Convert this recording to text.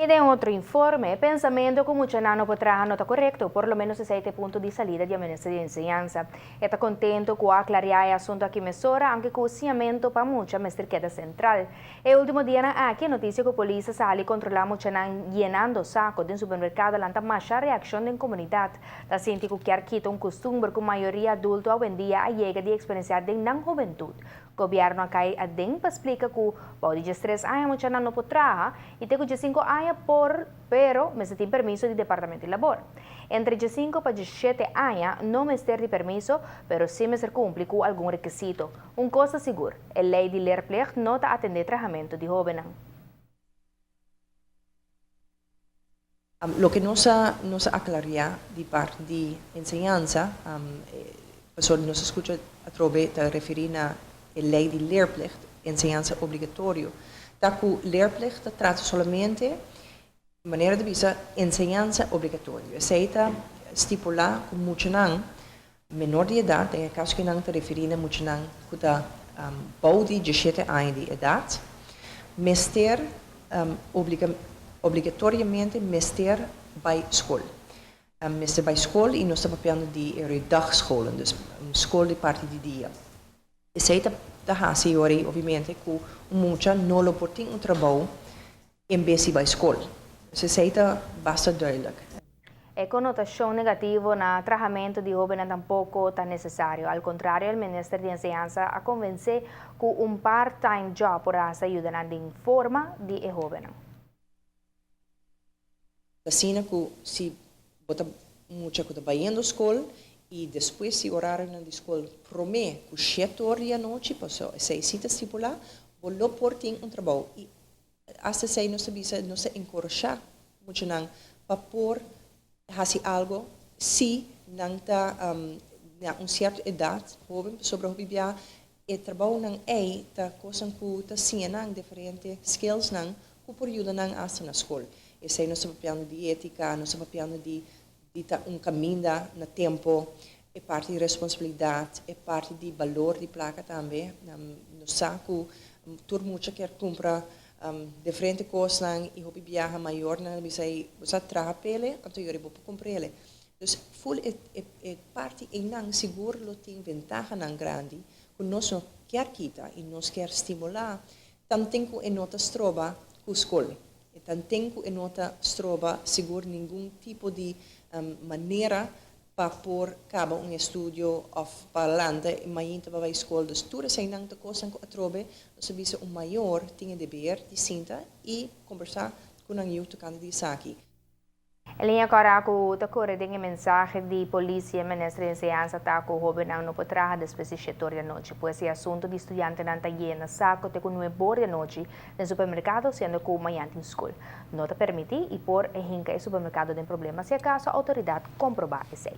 Y de otro informe, pensamiento que mucha no podrá no está correcto, por lo menos 7 puntos de salida del Ministerio de Enseñanza. Está contento con aclarar el asunto aquí mesora, aunque con ciamento para mucha mestre queda central. El último día aquí noticia que la policía sale controlar mucha llenando sacos de supermercado, lanta más reacción en comunidad. La gente que quiere quitar un costumbre que mayoría adulto hoy en día llega de experienciar de la juventud. Gobierno acá además explica que pode de 3 anos mucha não pode trabalhar e tem de 5 anos pero mas tem permiso de Departamento de Labor. Entre de 5 para 17 anos não mas ter de permiso, pero sim mas cumpre com algum requisito. Coisa segura, a lei de leerplicht não está atender tratamento de jovens. Lo que nos aclarar de parte de enseñanza, nos escucha a través de referir a lei de leerplicht, enseñanza obligatorio. Que leerplicht trata solamente de maneira de vista enseñanza obligatorio. Aceita estipular que mucho menor de edad, en el caso que te referir a mucho que está bou de 17 anos de edad, mester obrigatoriamente mester bij school. Mester bij school e nós estamos falando de dagscholen, dus school de parte de dia. Aceita da senhora, obviamente, que muita não lo portem trabalho em vez de ir à escola. Isso aceita bastante duidelijk. A conotação negativa no tratamento de jovens tampouco está necessário. Ao contrário, o Ministério de Enseñanza a convencer que part-time job por ajudar na forma de jovens. Assim que se bota muita coisa vai indo à escola e depois se horário na escola promete que 7 horas da noite, passou, se cita estipular, vou portem trabalho. E até se não se encorajar muito para por fazer algo se não está uma certa idade, jovem, sobre o bibia e trabalho não é tá coisa que está sendo diferente skills não que por ajuda não a na escola. E se não se falando de ética, não se falando de caminho no tempo, é parte de responsabilidade, é parte de valor de placa também. No saco, todo mundo quer comprar diferentes coisas e hobby viaja maior, você traga pele, então eu vou comprar ele. Então, full é parte e não seguro lo tem vantagem não grande, que nós não quer quitar e nós quer estimular, tanto tempo e nota estroba com a escola. Tanto tempo e nota estroba seguro nenhum tipo de maneira para pôr cabo estudo ou para landa e mais para a escola. Dus tudo sem não ter coisa que atrobe, nós sabemos maior tinha dever de sentar e conversar com a youth tocando de aqui. Em linha com a corre de mensagem de polícia, Ministério de Enseñanza está com o jovem não pode trabalhar depois de 7 horas da noite, pois esse assunto de estudante não está lleno, saco de 9 horas da noite no supermercado, sendo que amanhã em escola. Não te permite e por em que o supermercado tem problema se acaso a autoridade comprovar isso.